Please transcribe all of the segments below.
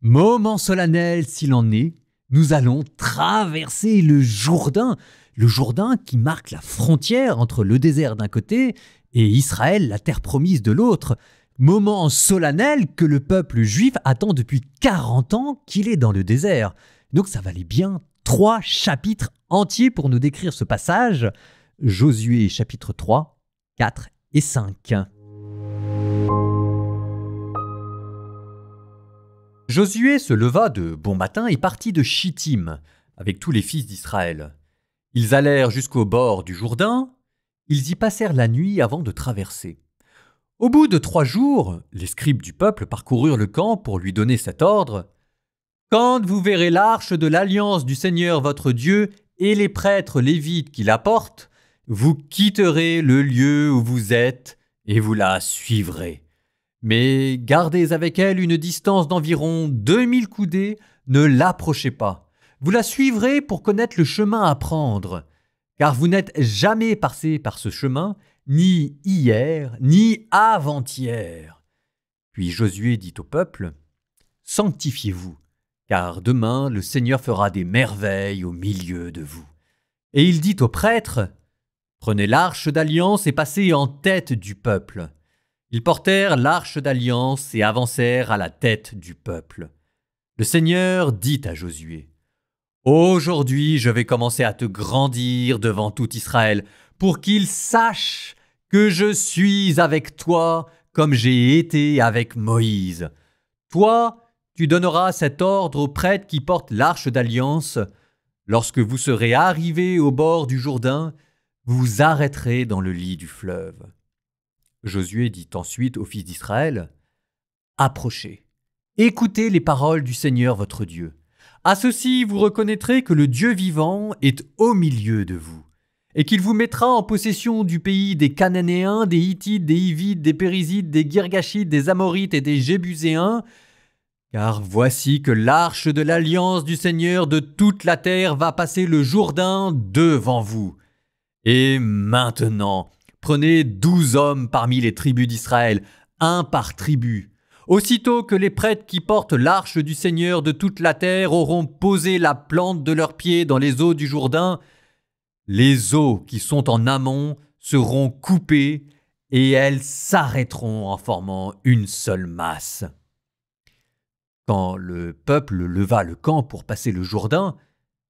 Moment solennel s'il en est, nous allons traverser le Jourdain qui marque la frontière entre le désert d'un côté et Israël, la terre promise de l'autre. Moment solennel que le peuple juif attend depuis 40 ans qu'il est dans le désert. Donc ça valait bien 3 chapitres entiers pour nous décrire ce passage. Josué chapitre 3, 4 et 5. Josué se leva de bon matin et partit de Chittim avec tous les fils d'Israël. Ils allèrent jusqu'au bord du Jourdain. Ils y passèrent la nuit avant de traverser. Au bout de 3 jours, les scribes du peuple parcoururent le camp pour lui donner cet ordre. « Quand vous verrez l'arche de l'alliance du Seigneur votre Dieu et les prêtres lévites qui la portent, vous quitterez le lieu où vous êtes et vous la suivrez. Mais gardez avec elle une distance d'environ 2000 coudées, ne l'approchez pas. Vous la suivrez pour connaître le chemin à prendre, car vous n'êtes jamais passé par ce chemin, ni hier, ni avant-hier. » Puis Josué dit au peuple, « Sanctifiez-vous, car demain le Seigneur fera des merveilles au milieu de vous. » Et il dit aux prêtres, « Prenez l'arche d'alliance et passez en tête du peuple. » Ils portèrent l'arche d'alliance et avancèrent à la tête du peuple. Le Seigneur dit à Josué, « Aujourd'hui je vais commencer à te grandir devant tout Israël, pour qu'ils sachent que je suis avec toi comme j'ai été avec Moïse. Toi, tu donneras cet ordre aux prêtres qui portent l'arche d'alliance. Lorsque vous serez arrivés au bord du Jourdain, vous vous arrêterez dans le lit du fleuve. » Josué dit ensuite aux fils d'Israël, « Approchez, écoutez les paroles du Seigneur votre Dieu. À ceci vous reconnaîtrez que le Dieu vivant est au milieu de vous, et qu'il vous mettra en possession du pays des Cananéens, des Hittites, des Hivites, des Périzites, des Girgashites, des Amorites et des Jébuséens, car voici que l'arche de l'alliance du Seigneur de toute la terre va passer le Jourdain devant vous. Et maintenant, prenez 12 hommes parmi les tribus d'Israël, un par tribu. Aussitôt que les prêtres qui portent l'arche du Seigneur de toute la terre auront posé la plante de leurs pieds dans les eaux du Jourdain, les eaux qui sont en amont seront coupées et elles s'arrêteront en formant une seule masse. » Quand le peuple leva le camp pour passer le Jourdain,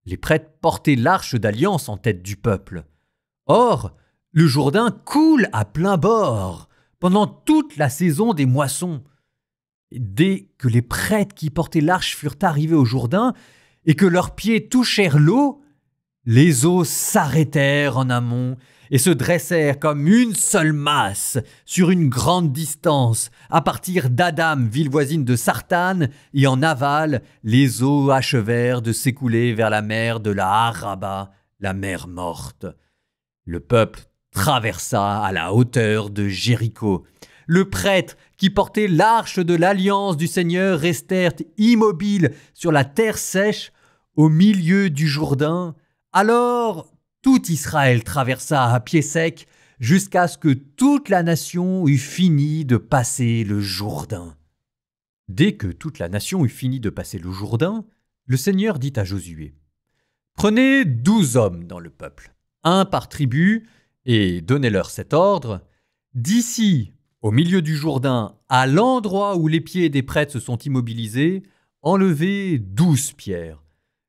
les prêtres portaient l'arche d'alliance en tête du peuple. Or, le Jourdain coule à plein bord pendant toute la saison des moissons. Dès que les prêtres qui portaient l'arche furent arrivés au Jourdain et que leurs pieds touchèrent l'eau, les eaux s'arrêtèrent en amont et se dressèrent comme une seule masse sur une grande distance. À partir d'Adam, ville voisine de Sartane, et en aval, les eaux achevèrent de s'écouler vers la mer de la Araba, la mer morte. Le peuple traversa à la hauteur de Jéricho. Le prêtre qui portait l'arche de l'alliance du Seigneur restèrent immobiles sur la terre sèche au milieu du Jourdain. Alors tout Israël traversa à pied sec jusqu'à ce que toute la nation eût fini de passer le Jourdain. Dès que toute la nation eut fini de passer le Jourdain, le Seigneur dit à Josué, « Prenez 12 hommes dans le peuple, un par tribu, et donnez-leur cet ordre. D'ici, au milieu du Jourdain, à l'endroit où les pieds des prêtres se sont immobilisés, enlevez 12 pierres.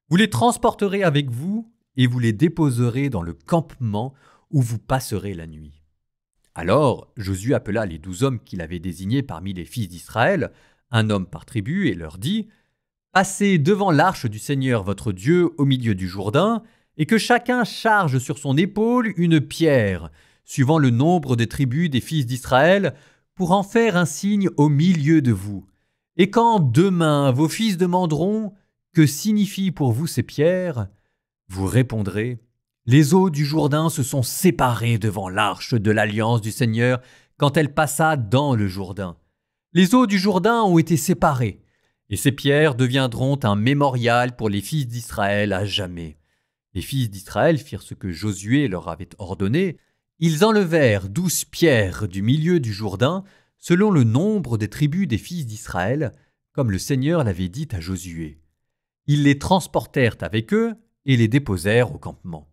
Vous les transporterez avec vous et vous les déposerez dans le campement où vous passerez la nuit. » Alors Josué appela les 12 hommes qu'il avait désignés parmi les fils d'Israël, un homme par tribu, et leur dit, « Passez devant l'arche du Seigneur votre Dieu au milieu du Jourdain, et que chacun charge sur son épaule une pierre, suivant le nombre des tribus des fils d'Israël, pour en faire un signe au milieu de vous. Et quand demain vos fils demanderont « Que signifient pour vous ces pierres ?» vous répondrez « Les eaux du Jourdain se sont séparées devant l'arche de l'alliance du Seigneur quand elle passa dans le Jourdain. Les eaux du Jourdain ont été séparées, et ces pierres deviendront un mémorial pour les fils d'Israël à jamais. » Les fils d'Israël firent ce que Josué leur avait ordonné. Ils enlevèrent 12 pierres du milieu du Jourdain, selon le nombre des tribus des fils d'Israël, comme le Seigneur l'avait dit à Josué. Ils les transportèrent avec eux et les déposèrent au campement.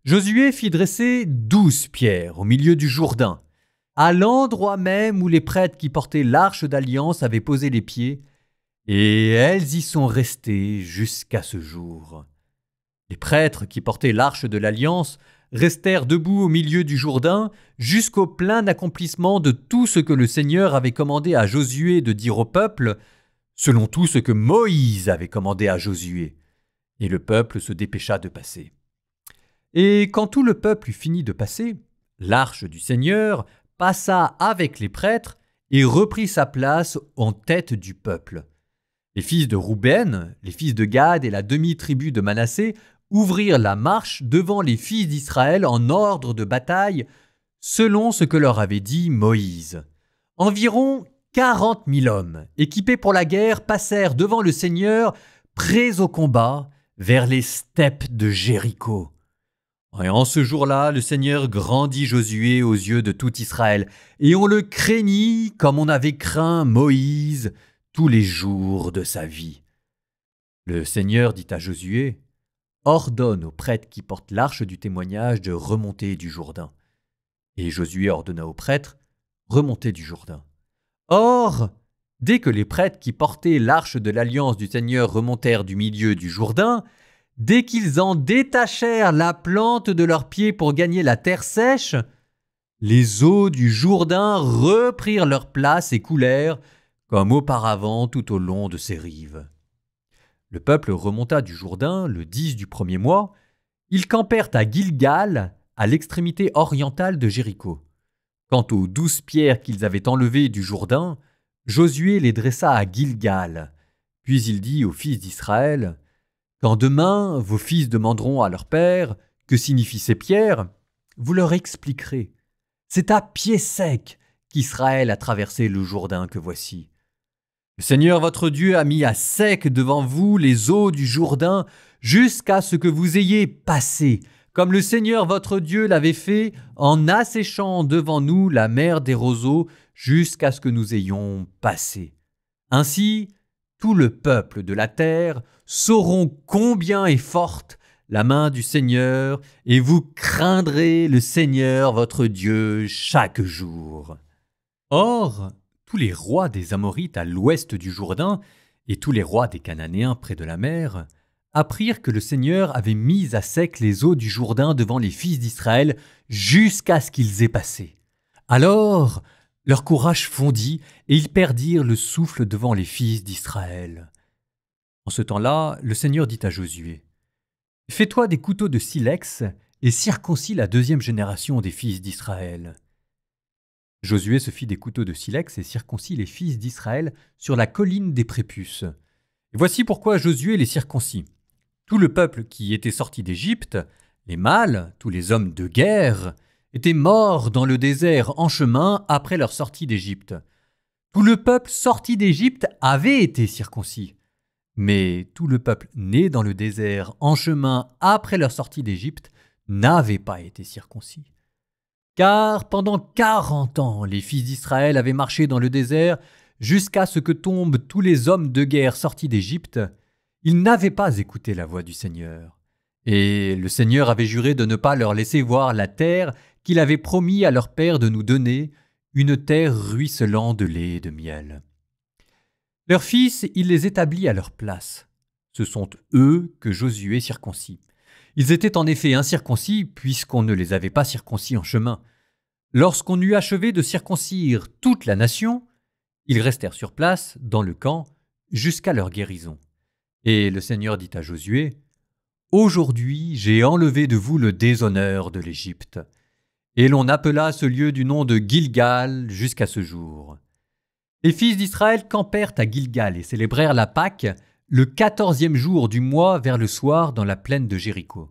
Josué fit dresser 12 pierres au milieu du Jourdain, à l'endroit même où les prêtres qui portaient l'arche d'alliance avaient posé les pieds, et elles y sont restées jusqu'à ce jour. Les prêtres qui portaient l'arche de l'alliance restèrent debout au milieu du Jourdain jusqu'au plein accomplissement de tout ce que le Seigneur avait commandé à Josué de dire au peuple, selon tout ce que Moïse avait commandé à Josué. Et le peuple se dépêcha de passer. Et quand tout le peuple eut fini de passer, l'arche du Seigneur passa avec les prêtres et reprit sa place en tête du peuple. Les fils de Rouben, les fils de Gad et la demi-tribu de Manassé ouvrirent la marche devant les fils d'Israël en ordre de bataille, selon ce que leur avait dit Moïse. Environ 40 000 hommes, équipés pour la guerre, passèrent devant le Seigneur, prêts au combat, vers les steppes de Jéricho. Et en ce jour-là, le Seigneur grandit Josué aux yeux de tout Israël, et on le craignit comme on avait craint Moïse tous les jours de sa vie. Le Seigneur dit à Josué, « Ordonne aux prêtres qui portent l'arche du témoignage de remonter du Jourdain. » Et Josué ordonna aux prêtres, « Remontez du Jourdain. » Or, dès que les prêtres qui portaient l'arche de l'alliance du Seigneur remontèrent du milieu du Jourdain, dès qu'ils en détachèrent la plante de leurs pieds pour gagner la terre sèche, les eaux du Jourdain reprirent leur place et coulèrent, comme auparavant tout au long de ses rives. Le peuple remonta du Jourdain le 10 du premier mois. Ils campèrent à Gilgal, à l'extrémité orientale de Jéricho. Quant aux 12 pierres qu'ils avaient enlevées du Jourdain, Josué les dressa à Gilgal. Puis il dit aux fils d'Israël, « Quand demain vos fils demanderont à leur père « Que signifient ces pierres ?» vous leur expliquerez. C'est à pied sec qu'Israël a traversé le Jourdain que voici. Le Seigneur votre Dieu a mis à sec devant vous les eaux du Jourdain jusqu'à ce que vous ayez passé, comme le Seigneur votre Dieu l'avait fait en asséchant devant nous la mer des roseaux jusqu'à ce que nous ayons passé. Ainsi, tout le peuple de la terre sauront combien est forte la main du Seigneur, et vous craindrez le Seigneur votre Dieu chaque jour. » Or, tous les rois des Amorites à l'ouest du Jourdain et tous les rois des Cananéens près de la mer apprirent que le Seigneur avait mis à sec les eaux du Jourdain devant les fils d'Israël jusqu'à ce qu'ils aient passé. Alors, leur courage fondit et ils perdirent le souffle devant les fils d'Israël. En ce temps-là, le Seigneur dit à Josué, « Fais-toi des couteaux de silex et circoncis la 2e génération des fils d'Israël. » Josué se fit des couteaux de silex et circoncit les fils d'Israël sur la colline des Prépuces. Et voici pourquoi Josué les circoncit. Tout le peuple qui était sorti d'Égypte, les mâles, tous les hommes de guerre, étaient morts dans le désert en chemin après leur sortie d'Égypte. Tout le peuple sorti d'Égypte avait été circoncis. Mais tout le peuple né dans le désert en chemin après leur sortie d'Égypte n'avait pas été circoncis. Car pendant 40 ans, les fils d'Israël avaient marché dans le désert jusqu'à ce que tombent tous les hommes de guerre sortis d'Égypte. Ils n'avaient pas écouté la voix du Seigneur. Et le Seigneur avait juré de ne pas leur laisser voir la terre qu'il avait promis à leur père de nous donner, une terre ruisselant de lait et de miel. Leurs fils, il les établit à leur place. Ce sont eux que Josué circoncit. Ils étaient en effet incirconcis puisqu'on ne les avait pas circoncis en chemin. Lorsqu'on eut achevé de circoncire toute la nation, ils restèrent sur place dans le camp jusqu'à leur guérison. Et le Seigneur dit à Josué, « Aujourd'hui, j'ai enlevé de vous le déshonneur de l'Égypte. » Et l'on appela ce lieu du nom de Gilgal jusqu'à ce jour. Les fils d'Israël campèrent à Gilgal et célébrèrent la Pâque le 14e jour du mois vers le soir dans la plaine de Jéricho.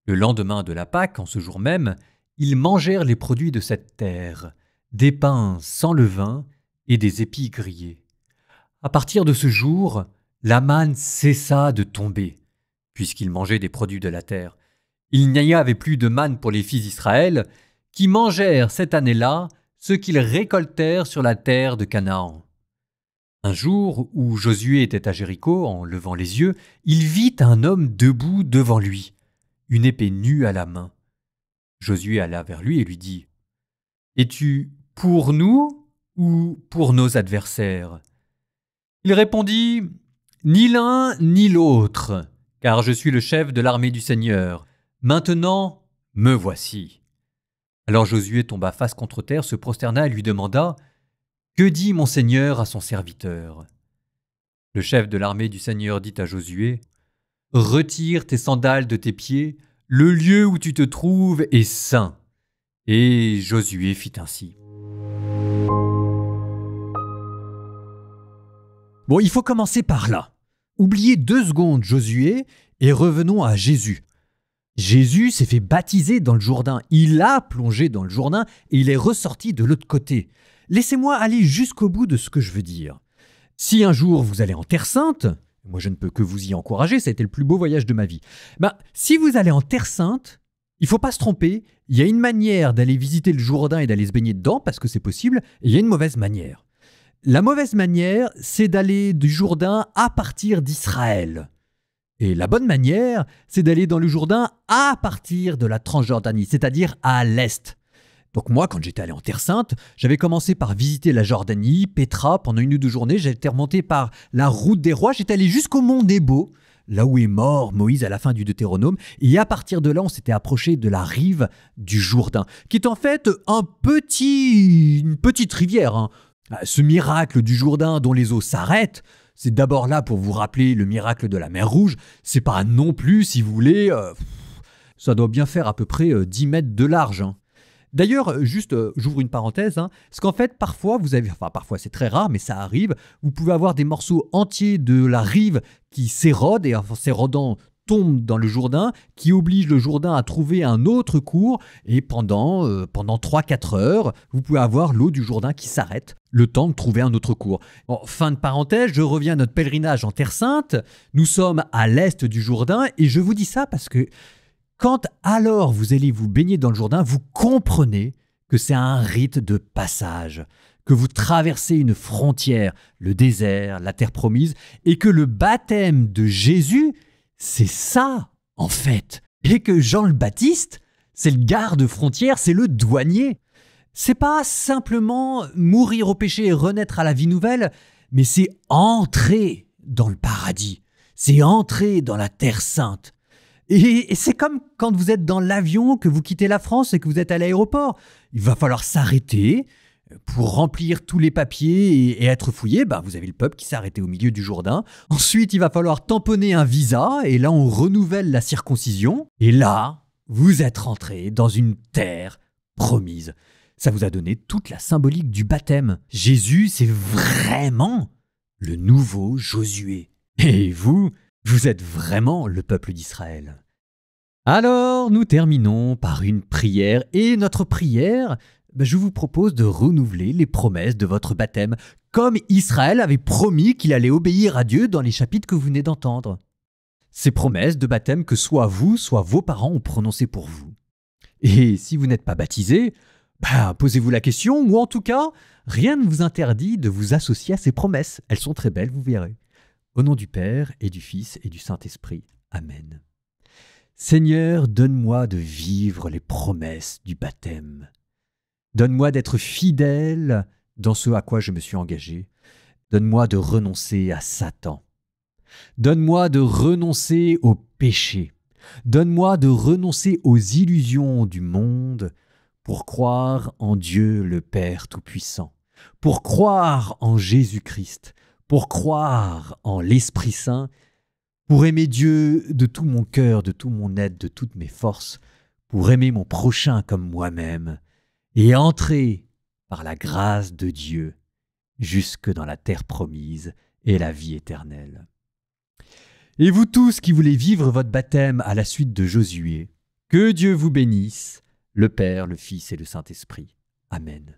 Le lendemain de la Pâque, en ce jour même, ils mangèrent les produits de cette terre, des pains sans levain et des épis grillés. À partir de ce jour, la manne cessa de tomber, puisqu'ils mangeaient des produits de la terre. Il n'y avait plus de manne pour les fils d'Israël, qui mangèrent cette année-là ce qu'ils récoltèrent sur la terre de Canaan. Un jour où Josué était à Jéricho, en levant les yeux, il vit un homme debout devant lui, une épée nue à la main. Josué alla vers lui et lui dit : « Es-tu pour nous ou pour nos adversaires ?» Il répondit : « Ni l'un ni l'autre, car je suis le chef de l'armée du Seigneur. Maintenant, me voici. » Alors Josué tomba face contre terre, se prosterna et lui demanda : « Que dit mon Seigneur à son serviteur ?» Le chef de l'armée du Seigneur dit à Josué : « Retire tes sandales de tes pieds, le lieu où tu te trouves est saint. » Et Josué fit ainsi. Bon, il faut commencer par là. Oubliez 2 secondes Josué et revenons à Jésus. Jésus s'est fait baptiser dans le Jourdain. Il a plongé dans le Jourdain et il est ressorti de l'autre côté. Laissez-moi aller jusqu'au bout de ce que je veux dire. Si un jour vous allez en Terre Sainte, moi je ne peux que vous y encourager, ça a été le plus beau voyage de ma vie. Si vous allez en Terre Sainte, il ne faut pas se tromper, il y a une manière d'aller visiter le Jourdain et d'aller se baigner dedans, parce que c'est possible, et il y a une mauvaise manière. La mauvaise manière, c'est d'aller du Jourdain à partir d'Israël. Et la bonne manière, c'est d'aller dans le Jourdain à partir de la Transjordanie, c'est-à-dire à l'est. Donc moi, quand j'étais allé en Terre Sainte, j'avais commencé par visiter la Jordanie, Pétra, pendant 1 ou 2 journées. J'étais remonté par la route des rois, j'étais allé jusqu'au mont Nebo, là où est mort Moïse à la fin du Deutéronome. Et à partir de là, on s'était approché de la rive du Jourdain, qui est en fait une petite rivière. Ce miracle du Jourdain dont les eaux s'arrêtent, c'est d'abord là pour vous rappeler le miracle de la mer Rouge. C'est pas non plus, si vous voulez, ça doit bien faire à peu près 10 mètres de large. D'ailleurs, j'ouvre une parenthèse, parce qu'en fait, parfois, parfois c'est très rare, mais ça arrive, vous pouvez avoir des morceaux entiers de la rive qui s'érodent, et en s'érodant, tombent dans le Jourdain, qui oblige le Jourdain à trouver un autre cours, et pendant 3-4 heures, vous pouvez avoir l'eau du Jourdain qui s'arrête, le temps de trouver un autre cours. Bon, fin de parenthèse, je reviens à notre pèlerinage en Terre Sainte, nous sommes à l'est du Jourdain, et je vous dis ça parce que quand alors vous allez vous baigner dans le Jourdain, vous comprenez que c'est un rite de passage, que vous traversez une frontière, le désert, la terre promise, et que le baptême de Jésus, c'est ça, en fait. Et que Jean le Baptiste, c'est le garde-frontière, c'est le douanier. C'est pas simplement mourir au péché et renaître à la vie nouvelle, mais c'est entrer dans le paradis, c'est entrer dans la terre sainte. Et c'est comme quand vous êtes dans l'avion, que vous quittez la France et que vous êtes à l'aéroport. Il va falloir s'arrêter pour remplir tous les papiers et être fouillé. Vous avez le peuple qui s'est arrêté au milieu du Jourdain. Ensuite, il va falloir tamponner un visa et là, on renouvelle la circoncision. Et là, vous êtes rentré dans une terre promise. Ça vous a donné toute la symbolique du baptême. Jésus, c'est vraiment le nouveau Josué. Et vous êtes vraiment le peuple d'Israël. Alors, nous terminons par une prière. Et notre prière, je vous propose de renouveler les promesses de votre baptême, comme Israël avait promis qu'il allait obéir à Dieu dans les chapitres que vous venez d'entendre. Ces promesses de baptême que soit vous, soit vos parents ont prononcées pour vous. Et si vous n'êtes pas baptisé, posez-vous la question, ou en tout cas, rien ne vous interdit de vous associer à ces promesses. Elles sont très belles, vous verrez. Au nom du Père et du Fils et du Saint-Esprit. Amen. Seigneur, donne-moi de vivre les promesses du baptême. Donne-moi d'être fidèle dans ce à quoi je me suis engagé. Donne-moi de renoncer à Satan. Donne-moi de renoncer au péché. Donne-moi de renoncer aux illusions du monde pour croire en Dieu le Père Tout-Puissant, pour croire en Jésus-Christ, pour croire en l'Esprit Saint, pour aimer Dieu de tout mon cœur, de tout mon être, de toutes mes forces, pour aimer mon prochain comme moi-même, et entrer par la grâce de Dieu jusque dans la terre promise et la vie éternelle. Et vous tous qui voulez vivre votre baptême à la suite de Josué, que Dieu vous bénisse, le Père, le Fils et le Saint-Esprit. Amen.